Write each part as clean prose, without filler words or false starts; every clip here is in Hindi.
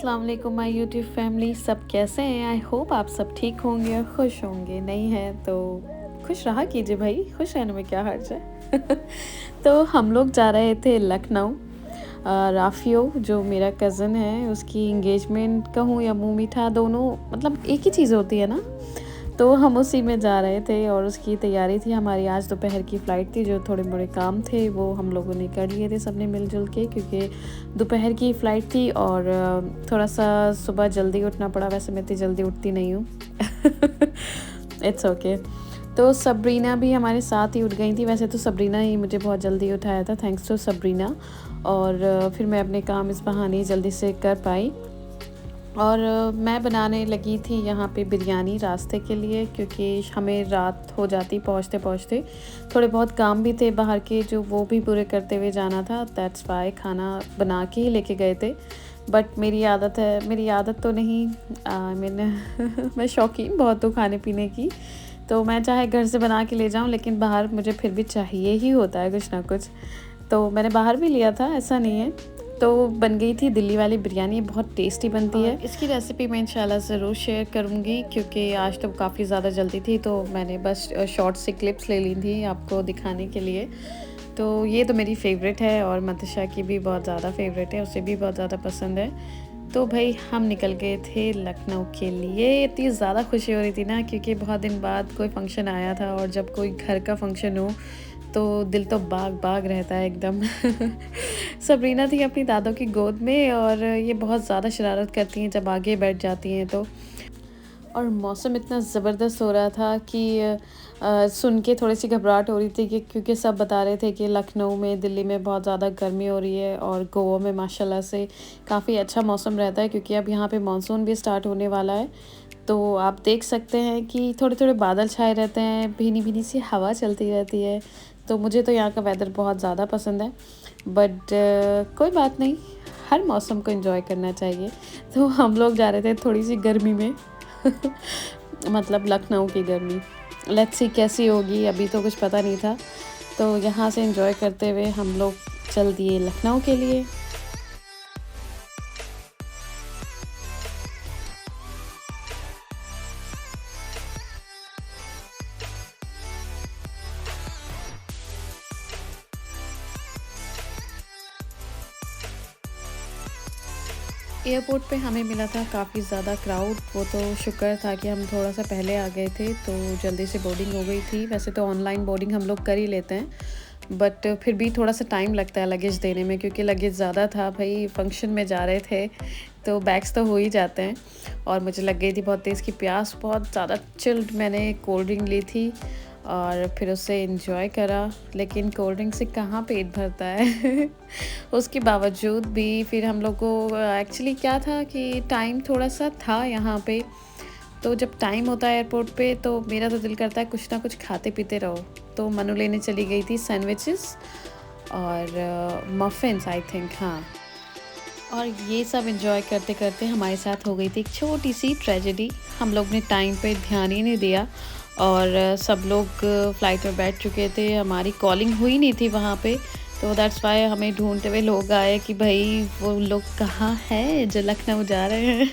अस्सलाम वालेकुम माय यूट्यूब फैमिली। सब कैसे हैं? आई होप आप सब ठीक होंगे और खुश होंगे। नहीं है तो खुश रहा कीजिए भाई, खुश रहने में क्या हर्ज है। तो हम लोग जा रहे थे लखनऊ। राफ़ियो जो मेरा कज़न है उसकी इंगेजमेंट कहूँ या मुँह मीठा, दोनों मतलब एक ही चीज़ होती है ना। तो हम उसी में जा रहे थे और उसकी तैयारी थी। हमारी आज दोपहर की फ़्लाइट थी, जो थोड़े मोड़े काम थे वो हम लोगों ने कर लिए थे सबने मिलजुल के, क्योंकि दोपहर की फ़्लाइट थी और थोड़ा सा सुबह जल्दी उठना पड़ा। वैसे मैं इतनी जल्दी उठती नहीं हूँ। It's okay. तो सबरीना भी हमारे साथ ही उठ गई थी। वैसे तो सबरीना ही मुझे बहुत जल्दी उठाया था, थैंक्स टू सबरीना। और फिर मैं अपने काम इस बहाने जल्दी से कर पाई। और मैं बनाने लगी थी यहाँ पे बिरयानी रास्ते के लिए, क्योंकि हमें रात हो जाती पहुँचते पहुँचते। थोड़े बहुत काम भी थे बाहर के, जो वो भी पूरे करते हुए जाना था। दैट्स वाई खाना बना के ही लेके गए थे। बट मेरी आदत तो नहीं, मैं शौकीन बहुत हूँ खाने पीने की। तो मैं चाहे घर से बना के ले जाऊँ, लेकिन बाहर मुझे फिर भी चाहिए ही होता है कुछ ना कुछ। तो मैंने बाहर भी लिया था, ऐसा नहीं है। तो बन गई थी दिल्ली वाली बिरयानी, बहुत टेस्टी बनती है। इसकी रेसिपी मैं इंशाल्लाह ज़रूर शेयर करूँगी, क्योंकि आज तो काफ़ी ज़्यादा जल्दी थी, तो मैंने बस शॉर्ट सी क्लिप्स ले ली थी आपको दिखाने के लिए। तो ये तो मेरी फ़ेवरेट है और मंतशा की भी बहुत ज़्यादा फ़ेवरेट है, उसे भी बहुत ज़्यादा पसंद है। तो भाई हम निकल गए थे लखनऊ के लिए। इतनी ज़्यादा खुशी हो रही थी ना, क्योंकि बहुत दिन बाद कोई फ़ंक्शन आया था, और जब कोई घर का फ़ंक्शन हो तो दिल तो बाग बाग रहता है एकदम। सबरीना थी अपनी दादों की गोद में, और ये बहुत ज़्यादा शरारत करती हैं जब आगे बैठ जाती हैं तो। और मौसम इतना ज़बरदस्त हो रहा था कि सुन के थोड़ी सी घबराहट हो रही थी, कि क्योंकि सब बता रहे थे कि लखनऊ में, दिल्ली में बहुत ज़्यादा गर्मी हो रही है, और गोवा में माशाल्लाह से काफ़ी अच्छा मौसम रहता है, क्योंकि अब यहाँ पे मानसून भी स्टार्ट होने वाला है। तो आप देख सकते हैं कि थोड़े थोड़े बादल छाए रहते हैं, भीनी भीनी सी हवा चलती रहती है। तो मुझे तो यहाँ का वेदर बहुत ज़्यादा पसंद है। बट कोई बात नहीं, हर मौसम को एंजॉय करना चाहिए। तो हम लोग जा रहे थे थोड़ी सी गर्मी में। मतलब लखनऊ की गर्मी, लेट्स सी कैसी होगी, अभी तो कुछ पता नहीं था। तो यहाँ से एंजॉय करते हुए हम लोग चल दिए लखनऊ के लिए। एयरपोर्ट पे हमें मिला था काफ़ी ज़्यादा क्राउड। वो तो शुक्र था कि हम थोड़ा सा पहले आ गए थे, तो जल्दी से बोर्डिंग हो गई थी। वैसे तो ऑनलाइन बोर्डिंग हम लोग कर ही लेते हैं, बट फिर भी थोड़ा सा टाइम लगता है लगेज देने में, क्योंकि लगेज ज़्यादा था भाई। फंक्शन में जा रहे थे तो बैग्स तो हो ही जाते हैं। और मुझे लग गई थी बहुत तेज़ की प्यास, बहुत ज़्यादा चिल्ड। मैंने कोल्ड ड्रिंक ली थी और फिर उससे एंजॉय करा, लेकिन कोल्ड ड्रिंक से कहाँ पेट भरता है। उसके बावजूद भी फिर हम लोग को एक्चुअली क्या था कि टाइम थोड़ा सा था यहाँ पे। तो जब टाइम होता है एयरपोर्ट पे, तो मेरा तो दिल करता है कुछ ना कुछ खाते पीते रहो। तो मनु लेने चली गई थी सैंडविचेस और मफ़िन्स आई थिंक, हाँ। और ये सब एंजॉय करते करते हमारे साथ हो गई थी एक छोटी सी ट्रेजेडी। हम लोग ने टाइम पे ध्यान ही नहीं दिया, और सब लोग फ़्लाइट में बैठ चुके थे। हमारी कॉलिंग हुई नहीं थी वहाँ पे, तो दैट्स वाई हमें ढूंढते हुए लोग आए कि भाई वो लोग कहाँ हैं जो लखनऊ जा रहे हैं।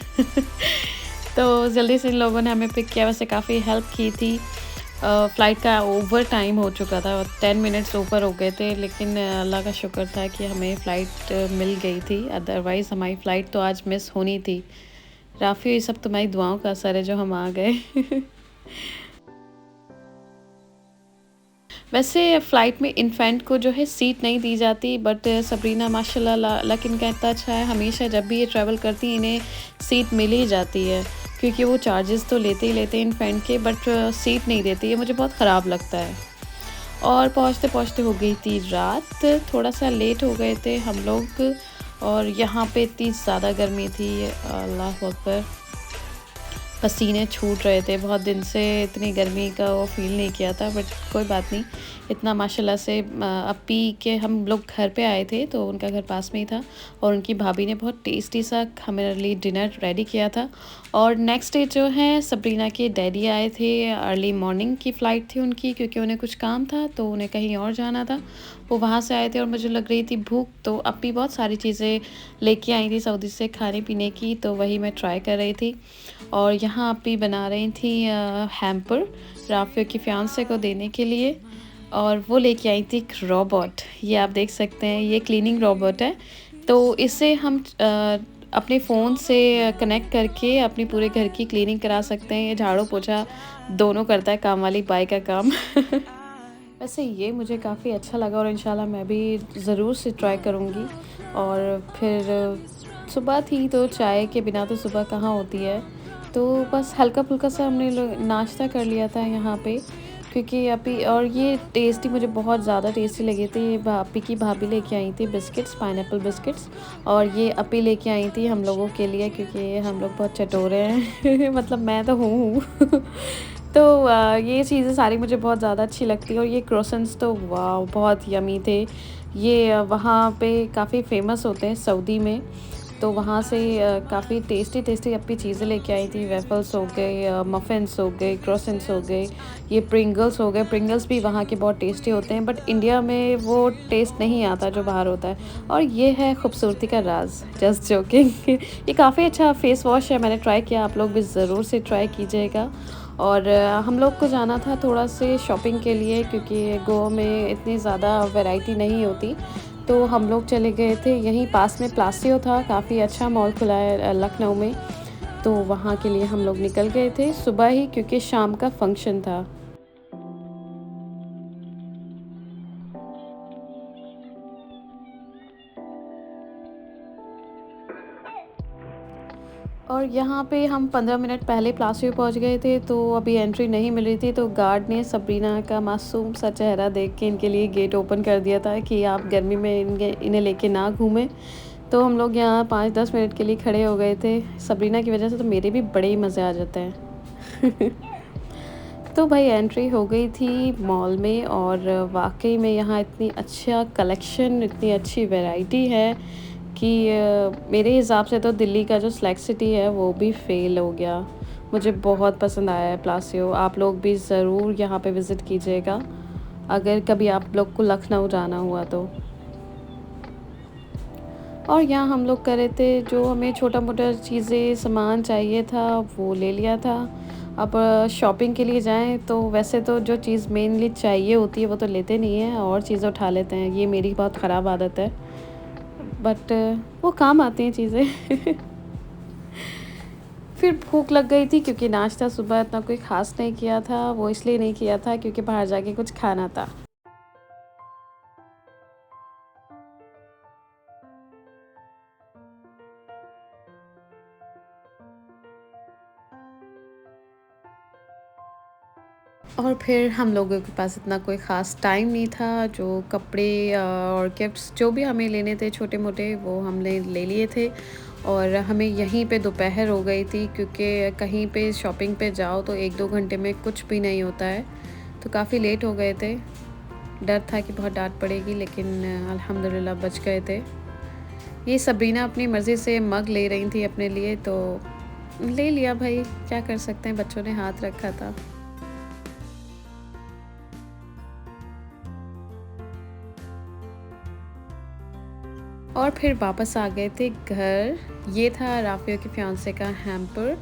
तो जल्दी से इन लोगों ने हमें पिक किया। वैसे काफ़ी हेल्प की थी। फ़्लाइट का ओवर टाइम हो चुका था, 10 मिनट्स ऊपर हो गए थे, लेकिन अल्लाह का शुक्र था कि हमें फ़्लाइट मिल गई थी। अदरवाइज़ हमारी फ़्लाइट तो आज मिस होनी थी। राफ़ी, ये सब तुम्हारी दुआओं का असर है जो हम आ गए। वैसे फ़्लाइट में इन्फेंट को जो है सीट नहीं दी जाती, बट सबरीना माशाल्लाह लक इनका इतना अच्छा है, हमेशा जब भी ये ट्रैवल करती हैं इन्हें सीट मिल ही जाती है, क्योंकि वो चार्जेस तो लेते ही लेते हैं इन्फेंट के, बट सीट नहीं देती है। मुझे बहुत ख़राब लगता है। और पहुँचते पहुँचते हो गई थी रात, थोड़ा सा लेट हो गए थे हम लोग। और यहाँ पे इतनी ज़्यादा गर्मी थी, अल्लाह अकबर। पसीने छूट रहे थे। बहुत दिन से इतनी गर्मी का वो फ़ील नहीं किया था, बट कोई बात नहीं। इतना माशाल्लाह से अप्पी के हम लोग घर पे आए थे तो उनका घर पास में ही था और उनकी भाभी ने बहुत टेस्टी सा हमारे लिए डिनर रेडी किया था। और नेक्स्ट डे जो है सबरीना के डैडी आए थे, अर्ली मॉर्निंग की फ़्लाइट थी उनकी क्योंकि उन्हें कुछ काम था तो उन्हें कहीं और जाना था। वो वहाँ से आए थे और मुझे लग रही थी भूख, तो अप्पी बहुत सारी चीज़ें लेके आई थी सऊदी से खाने पीने की, तो वही मैं ट्राई कर रही थी। और यहाँ अप्पी बना रही थी हैम्पर राफ़ियों की फियांसे को देने के लिए, और वो लेके आई थी एक रोबोट। ये आप देख सकते हैं, ये क्लीनिंग रोबोट है। तो इससे हम अपने फ़ोन से कनेक्ट करके अपनी पूरे घर की क्लीनिंग करा सकते हैं। ये झाड़ू पोछा दोनों करता है, काम वाली बाई का काम। वैसे ये मुझे काफ़ी अच्छा लगा और इंशाल्लाह मैं भी ज़रूर से ट्राई करूँगी। और फिर सुबह थी तो चाय के बिना तो सुबह कहाँ होती है, तो बस हल्का-फुल्का सा हमने लोग नाश्ता कर लिया था यहाँ पे, क्योंकि अभी और ये टेस्टी मुझे बहुत ज़्यादा टेस्टी लगे थे। ये अप्पी की भाभी लेके आई थी बिस्किट्स, पाइनएप्पल बिस्किट्स, और ये अप्पी लेके आई थी हम लोगों के लिए क्योंकि हम लोग बहुत चटोरे हैं। मतलब मैं तो हूँ। तो ये चीज़ें सारी मुझे बहुत ज़्यादा अच्छी लगती है। और ये क्रोसेंट्स तो वाव बहुत यमी थे। ये वहाँ पे काफ़ी फ़ेमस होते हैं सऊदी में, तो वहाँ से काफ़ी टेस्टी अप्पी चीज़ें लेके आई थी। वेफ़ल्स हो गए, मफ़िन्स हो गए, क्रोसेंट्स हो गए, ये प्रिंगल्स हो गए। प्रिंगल्स भी वहाँ के बहुत टेस्टी होते हैं, बट इंडिया में वो टेस्ट नहीं आता जो बाहर होता है। और ये है खूबसूरती का राज़, जस्ट जोकिंग। ये काफ़ी अच्छा फ़ेस वॉश है, मैंने ट्राई किया, आप लोग भी ज़रूर से ट्राई कीजिएगा। और हम लोग को जाना था थोड़ा से शॉपिंग के लिए क्योंकि गोवा में इतनी ज़्यादा वैरायटी नहीं होती, तो हम लोग चले गए थे यहीं पास में प्लासियो था, काफ़ी अच्छा मॉल खुला है लखनऊ में, तो वहाँ के लिए हम लोग निकल गए थे सुबह ही क्योंकि शाम का फंक्शन था। और यहाँ पे हम 15 मिनट पहले प्लासियो पहुँच गए थे, तो अभी एंट्री नहीं मिल रही थी, तो गार्ड ने सबरीना का मासूम सा चेहरा देख के इनके लिए गेट ओपन कर दिया था कि आप गर्मी में इन्हें लेके ना घूमें। तो हम लोग यहाँ 5-10 मिनट के लिए खड़े हो गए थे। सबरीना की वजह से तो मेरे भी बड़े ही मज़े आ जाते हैं। तो भाई एंट्री हो गई थी मॉल में, और वाक़ई में यहाँ इतनी अच्छा कलेक्शन, इतनी अच्छी वैरायटी है कि मेरे हिसाब से तो दिल्ली का जो स्लैक्स सिटी है वो भी फ़ेल हो गया। मुझे बहुत पसंद आया है प्लासियो, आप लोग भी ज़रूर यहाँ पे विज़िट कीजिएगा अगर कभी आप लोग को लखनऊ जाना हुआ तो। और यहाँ हम लोग कर रहे थे, जो हमें छोटा-मोटा चीज़ें सामान चाहिए था वो ले लिया था। अब शॉपिंग के लिए जाएँ तो वैसे तो जो चीज़ मेनली चाहिए होती है वो तो लेते नहीं हैं और चीज़ें उठा लेते हैं। ये मेरी बहुत ख़राब आदत है, बट वो काम आती हैं चीज़ें। फिर भूख लग गई थी क्योंकि नाश्ता सुबह इतना कोई ख़ास नहीं किया था, वो इसलिए नहीं किया था क्योंकि बाहर जाके कुछ खाना था। और फिर हम लोगों के पास इतना कोई ख़ास टाइम नहीं था, जो कपड़े और गिफ्ट्स जो भी हमें लेने थे छोटे-मोटे वो हमने ले लिए थे। और हमें यहीं पे दोपहर हो गई थी क्योंकि कहीं पे शॉपिंग पे जाओ तो 1-2 घंटे में कुछ भी नहीं होता है, तो काफ़ी लेट हो गए थे। डर था कि बहुत डाँट पड़ेगी, लेकिन अल्हम्दुलिल्लाह बच गए थे। ये सबरीना अपनी मर्ज़ी से मग ले रही थी अपने लिए, तो ले लिया भाई, क्या कर सकते हैं, बच्चों ने हाथ रखा था। और फिर वापस आ गए थे घर। ये था राफ़ियों के फियांसे का हैम्पर,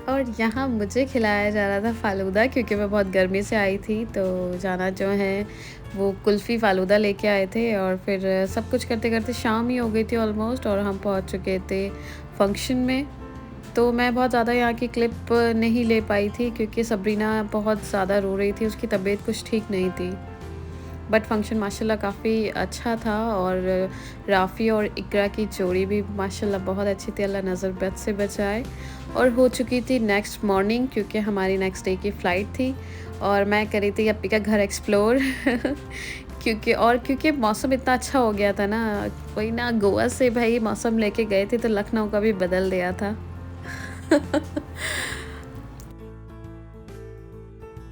और यहाँ मुझे खिलाया जा रहा था फ़ालूदा क्योंकि मैं बहुत गर्मी से आई थी, तो जाना जो है वो कुल्फ़ी फ़ालूदा लेके आए थे। और फिर सब कुछ करते-करते शाम ही हो गई थी ऑलमोस्ट, और हम पहुँच चुके थे फंक्शन में। तो मैं बहुत ज़्यादा यहाँ की क्लिप नहीं ले पाई थी क्योंकि सबरीना बहुत ज़्यादा रो रही थी, उसकी तबीयत कुछ ठीक नहीं थी। बट फंक्शन माशाल्लाह काफ़ी अच्छा था, और राफ़ी और इकरा की जोड़ी भी माशाल्लाह बहुत अच्छी थी, अल्लाह नज़र बद से बचाए। और हो चुकी थी नेक्स्ट मॉर्निंग क्योंकि हमारी नेक्स्ट डे की फ़्लाइट थी, और मैं कर रही थी अप्पी का घर एक्सप्लोर। क्योंकि मौसम इतना अच्छा हो गया था ना, वही ना, गोवा से भाई मौसम लेके गए थे तो लखनऊ का भी बदल दिया था।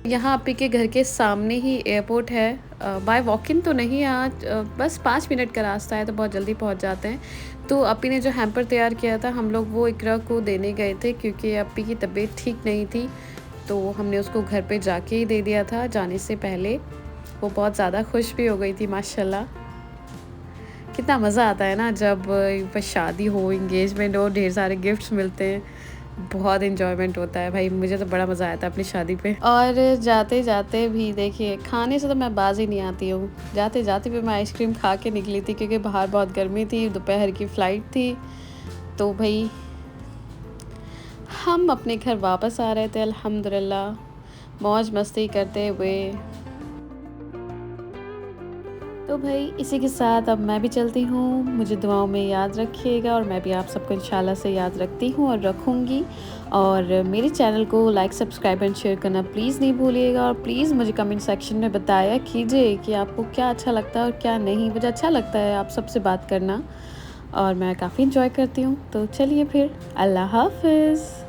यहाँ अपी के घर के सामने ही एयरपोर्ट है। बाय वॉकिंग तो नहीं, आज बस 5 मिनट का रास्ता है, तो बहुत जल्दी पहुँच जाते हैं। तो अपी ने जो हैम्पर तैयार किया था, हम लोग वो इकरा को देने गए थे क्योंकि अपी की तबीयत ठीक नहीं थी। तो हमने उसको घर पे जाके ही दे दिया था जाने से पहले। वो बहुत ज़्यादा खुश भी हो गई थी माशाल्लाह। कितना मज़ा आता है ना जब बस शादी हो, एंगेजमेंट हो, ढेर सारे गिफ्ट्स मिलते हैं। बहुत एन्जॉयमेंट होता है भाई, मुझे तो बड़ा मज़ा आया था अपनी शादी पे। और जाते-जाते भी देखिए, खाने से तो मैं बाज़ ही नहीं आती हूँ। जाते-जाते भी मैं आइसक्रीम खा के निकली थी क्योंकि बाहर बहुत गर्मी थी, दोपहर की फ़्लाइट थी। तो भई हम अपने घर वापस आ रहे थे अल्हम्दुलिल्लाह, मौज मस्ती करते हुए। तो भाई इसी के साथ अब मैं भी चलती हूँ। मुझे दुआओं में याद रखिएगा और मैं भी आप सबको इंशाल्लाह से याद रखती हूँ और रखूँगी। और मेरे चैनल को लाइक, सब्सक्राइब एंड शेयर करना प्लीज़ नहीं भूलिएगा। और प्लीज़ मुझे कमेंट सेक्शन में बताया कीजिए कि आपको क्या अच्छा लगता है और क्या नहीं। मुझे अच्छा लगता है आप सबसे बात करना और मैं काफ़ी इंजॉय करती हूँ। तो चलिए फिर, अल्लाह हाफ़िज़।